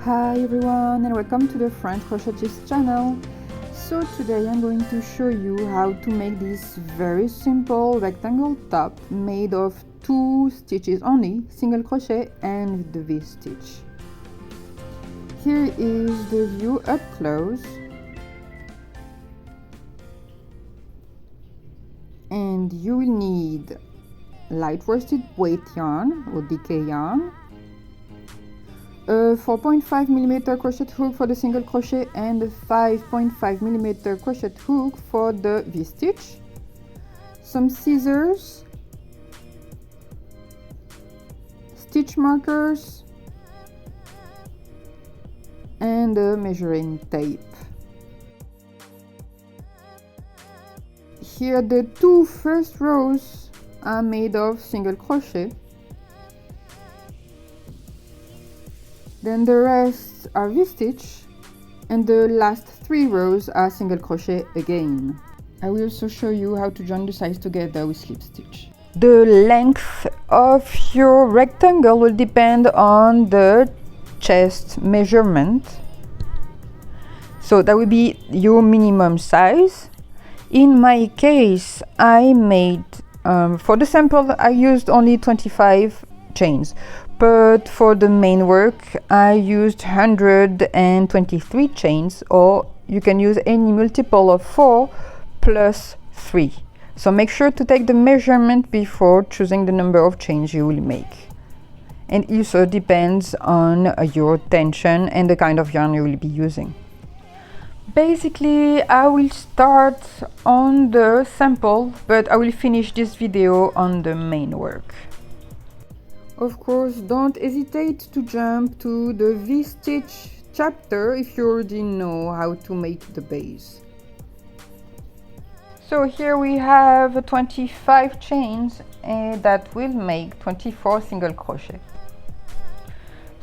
Hi everyone and welcome to the French Crochetist channel. So today I'm going to show you how to make this very simple rectangle top made of 2 stitches only, single crochet and the V-stitch. Here is the view up close. And you will need light worsted weight yarn or decay yarn, a 4.5mm crochet hook for the single crochet and a 5.5mm crochet hook for the V-stitch, some scissors, stitch markers, and a measuring tape. Here the 2 first rows are made of single crochet. Then the rest are V-stitch and the last 3 rows are single crochet again. I will also show you how to join the sides together with slip stitch. The length of your rectangle will depend on the chest measurement. So that will be your minimum size. In my case, I made, for the sample, I used only 25 chains. But for the main work, I used 123 chains, or you can use any multiple of 4 plus 3. So make sure to take the measurement before choosing the number of chains you will make. And it also depends on your tension and the kind of yarn you will be using. Basically, I will start on the sample, but I will finish this video on the main work. Of course, don't hesitate to jump to the V-stitch chapter if you already know how to make the base. So here we have 25 chains and that will make 24 single crochet.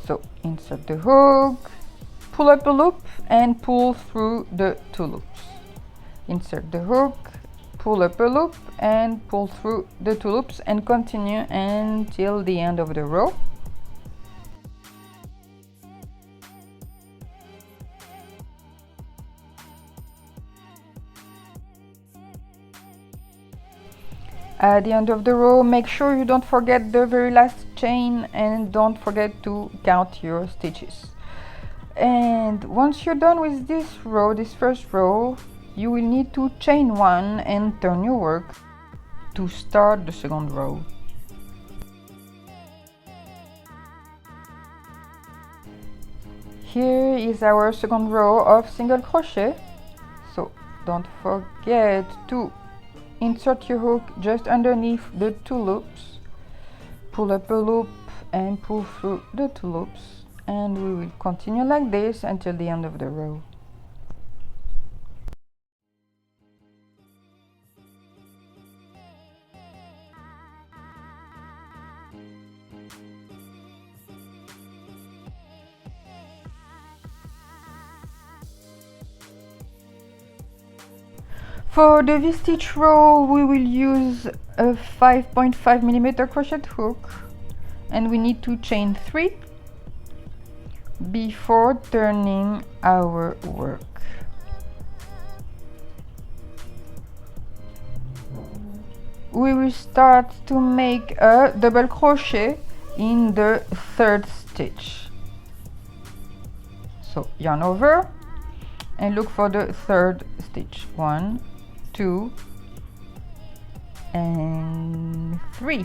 So insert the hook, pull up a loop and pull through the 2 loops. Insert the hook, pull up a loop and pull through the 2 loops and continue until the end of the row. At the end of the row, make sure you don't forget the very last chain and don't forget to count your stitches. And once you're done with this row, this first row, you will need to chain 1 and turn your work to start the second row. Here is our second row of single crochet. So don't forget to insert your hook just underneath the 2 loops, pull up a loop and pull through the 2 loops, and we will continue like this until the end of the row. For the V-stitch row, we will use a 5.5mm crochet hook and we need to chain 3 before turning our work. We will start to make a double crochet in the 3rd stitch. So yarn over and look for the 3rd stitch. 1, 2 and 3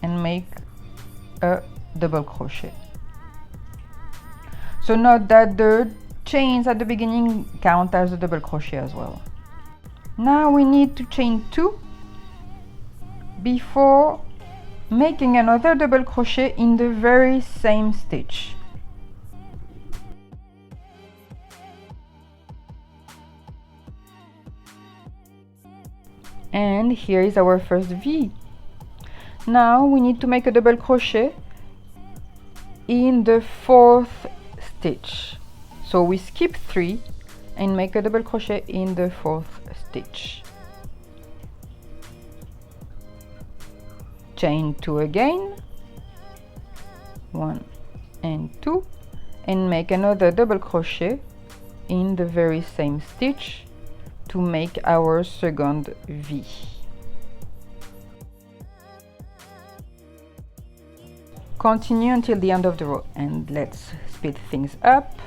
and make a double crochet. So note that the chains at the beginning count as a double crochet as well. Now we need to chain 2 before making another double crochet in the very same stitch. And here is our first V. Now we need to make a double crochet in the 4th stitch. So we skip 3 and make a double crochet in the 4th stitch. Chain 2 again, 1, and 2, and make another double crochet in the very same stitch to make our second V. Continue until the end of the row, and let's speed things up.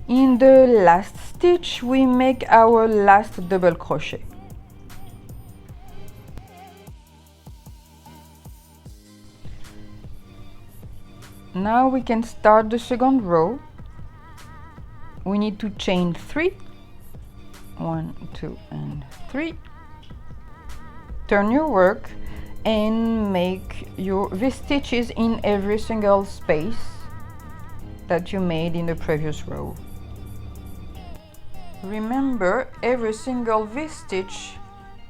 In the last stitch, we make our last double crochet. Now we can start the second row. We need to chain 3. 1, 2, and 3. Turn your work and make your V-stitches in every single space that you made in the previous row. Remember, every single V-stitch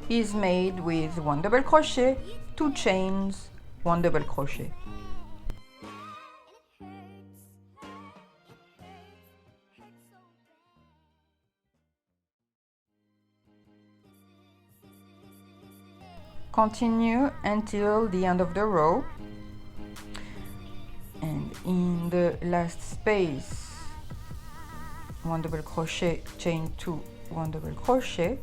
is made with 1 double crochet, 2 chains, 1 double crochet. Continue until the end of the row, and in the last space, 1 double crochet, chain 2, 1 double crochet.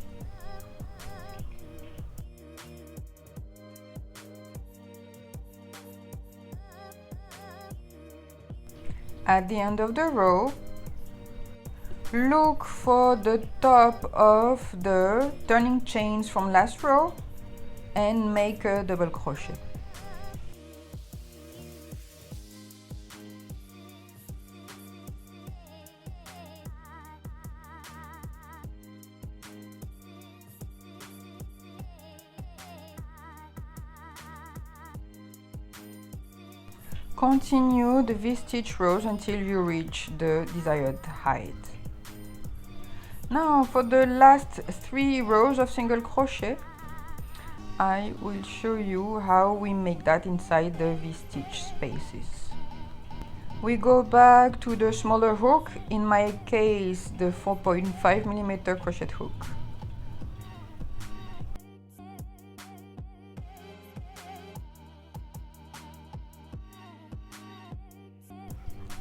At the end of the row, look for the top of the turning chains from last row and make a double crochet. Continue the V-stitch rows until you reach the desired height. Now for the last 3 rows of single crochet, I will show you how we make that inside the V-stitch spaces. We go back to the smaller hook, in my case the 4.5mm crochet hook.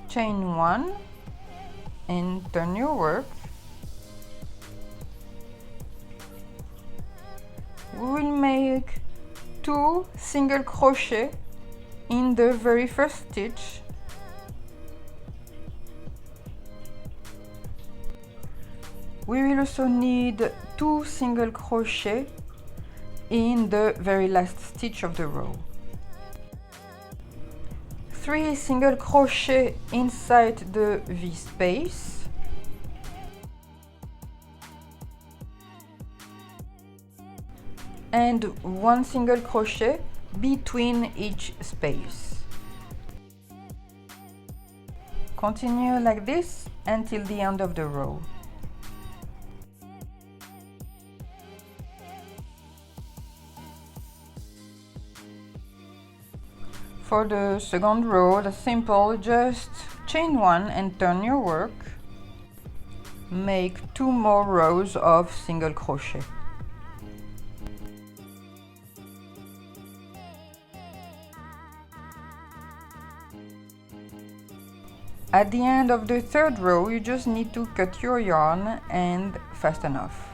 Chain 1 and turn your work. We will make 2 single crochet in the very first stitch. We will also need 2 single crochet in the very last stitch of the row. 3 single crochet inside the V space. And 1 single crochet between each space. Continue like this until the end of the row. For the second row, that's simple, just chain 1 and turn your work. Make 2 more rows of single crochet. At the end of the third row, you just need to cut your yarn and fasten off.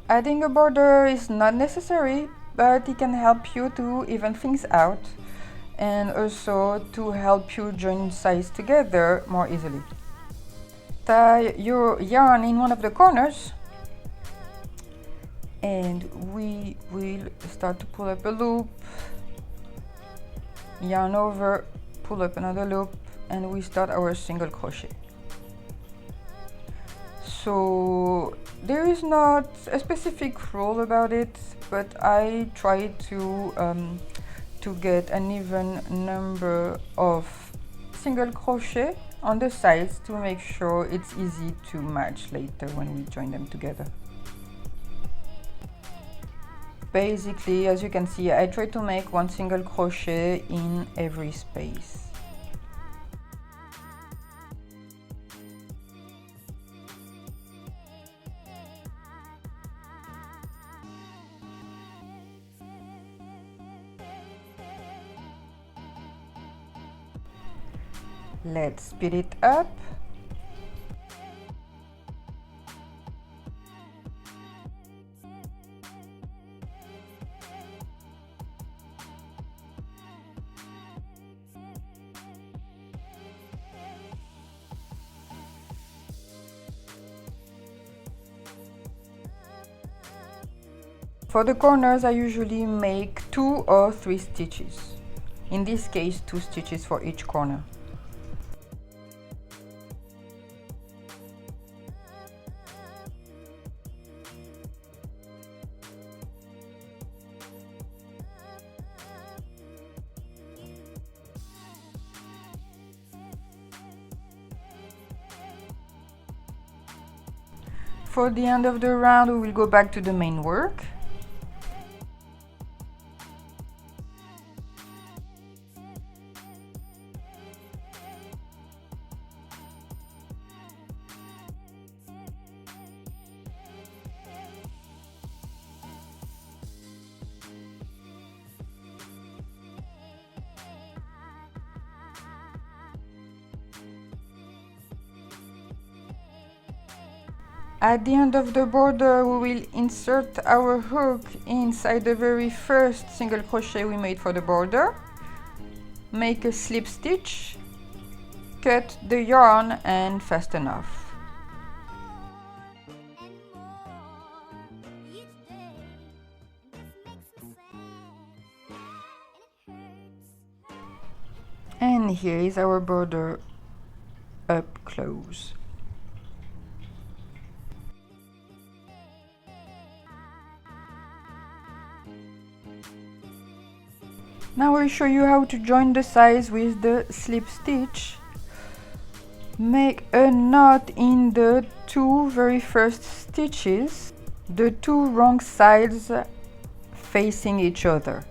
Adding a border is not necessary, but it can help you to even things out and also to help you join sides together more easily. Tie your yarn in one of the corners and we will start to pull up a loop, yarn over, pull up another loop, and we start our single crochet. So there is not a specific rule about it, but I try to get an even number of single crochet on the sides to make sure it's easy to match later when we join them together. Basically, as you can see, I try to make one single crochet in every space. Let's speed it up. For the corners, I usually make 2 or 3 stitches. In this case, 2 stitches for each corner. For the end of the round, we will go back to the main work. At the end of the border, we will insert our hook inside the very first single crochet we made for the border. Make a slip stitch, cut the yarn and fasten off. And here is our border up close. Now I will show you how to join the sides with the slip stitch. Make a knot in the 2 very first stitches, the 2 wrong sides facing each other.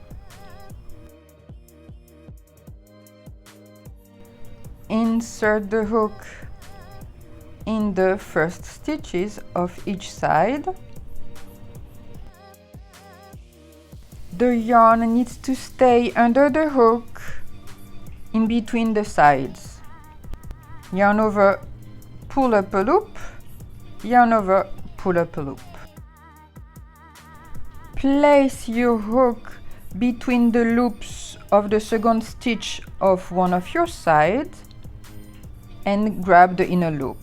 Insert the hook in the first stitches of each side. The yarn needs to stay under the hook in between the sides. Yarn over, pull up a loop, yarn over, pull up a loop. Place your hook between the loops of the second stitch of one of your sides and grab the inner loop.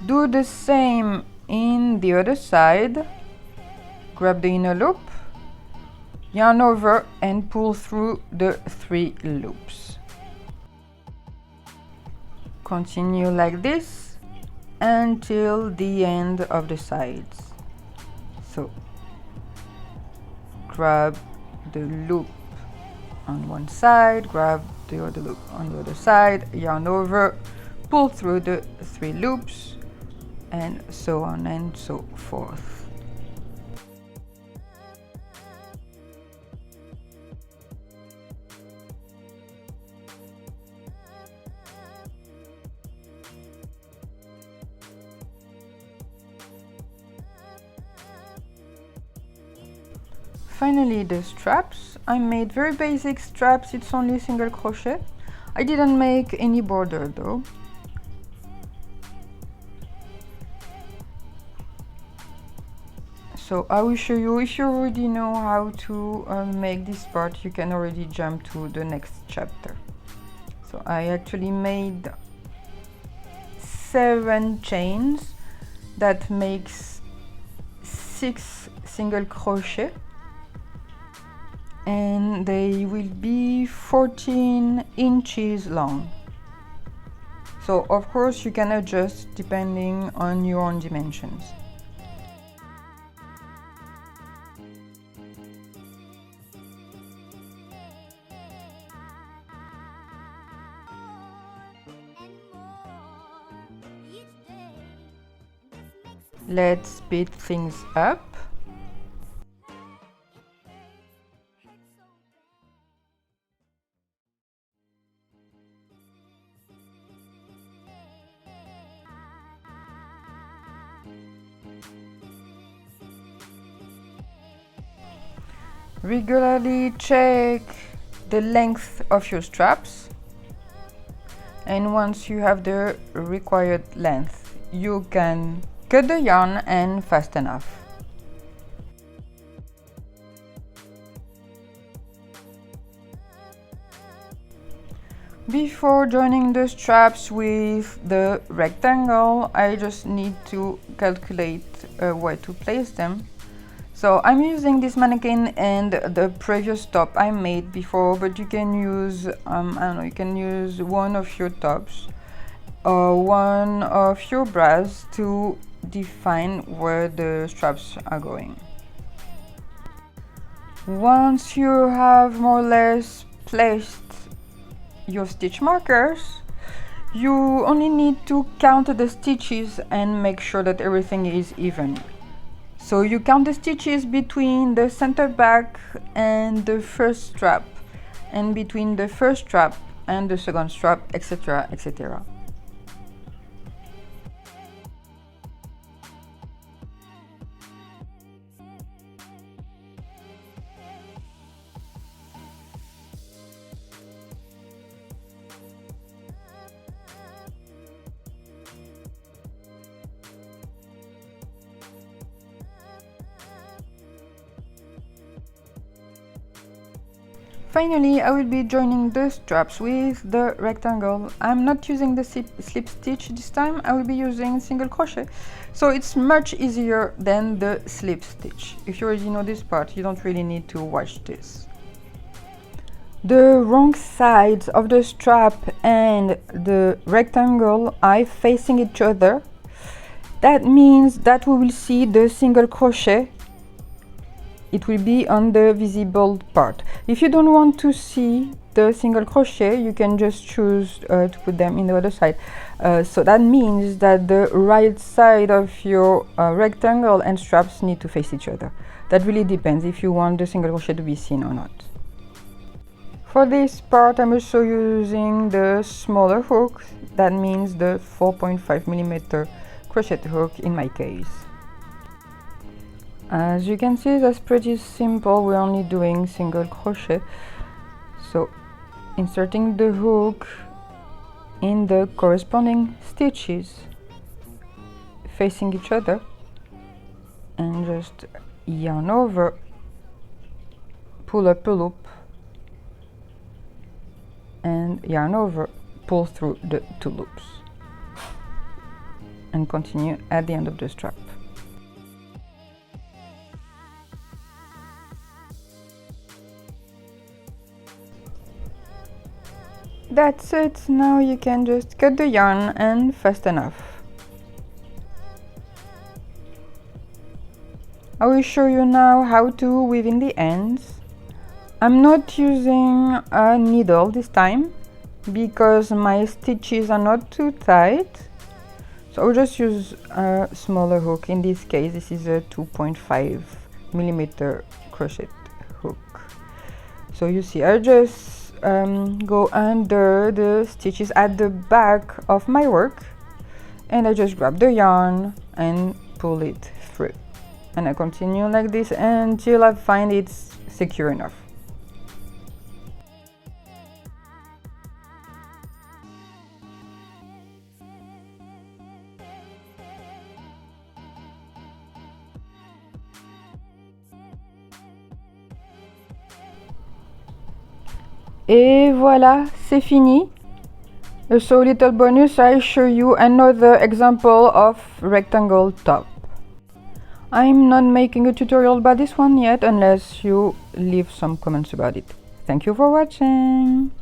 Do the same in the other side. Grab the inner loop, yarn over and pull through the 3 loops. Continue like this until the end of the sides. So grab the loop on one side, grab the other loop on the other side, yarn over, pull through the 3 loops, and so on and so forth. Finally, the straps. I made very basic straps, it's only single crochet. I didn't make any border though. So I will show you, if you already know how to make this part, you can already jump to the next chapter. So I actually made 7 chains, that makes 6 single crochet. And they will be 14 inches long. So of course you can adjust depending on your own dimensions. Let's speed things up. Regularly check the length of your straps, and once you have the required length, you can cut the yarn and fasten off. Before joining the straps with the rectangle, I just need to calculate where to place them. So I'm using this mannequin and the previous top I made before, but you can use, I don't know, you can use one of your tops or one of your bras to define where the straps are going. Once you have more or less placed your stitch markers, you only need to count the stitches and make sure that everything is even. So you count the stitches between the center back and the first strap, and between the first strap and the second strap, etc., etc. Finally, I will be joining the straps with the rectangle. I'm not using the slip stitch this time. I will be using single crochet, so it's much easier than the slip stitch. If you already know this part, you don't really need to watch this. The wrong sides of the strap and the rectangle are facing each other. That means that we will see the single crochet. It will be on the visible part. If you don't want to see the single crochet, you can just choose to put them in the other side. So that means that the right side of your rectangle and straps need to face each other. That really depends if you want the single crochet to be seen or not. For this part, I'm also using the smaller hook. That means the 4.5mm crochet hook in my case. As you can see, that's pretty simple. We're only doing single crochet. So inserting the hook in the corresponding stitches facing each other, and just yarn over, pull up a loop, and yarn over, pull through the 2 loops, and continue at the end of the strap. That's it. Now you can just cut the yarn and fasten off. I will show you now how to weave in the ends. I'm not using a needle this time because my stitches are not too tight. So I'll just use a smaller hook. In this case, this is a 2.5mm crochet hook. So you see, I just go under the stitches at the back of my work, and I just grab the yarn and pull it through, and I continue like this until I find it's secure enough. Et voilà, c'est fini. So little bonus, I show you another example of rectangle top. I'm not making a tutorial about this one yet unless you leave some comments about it. Thank you for watching.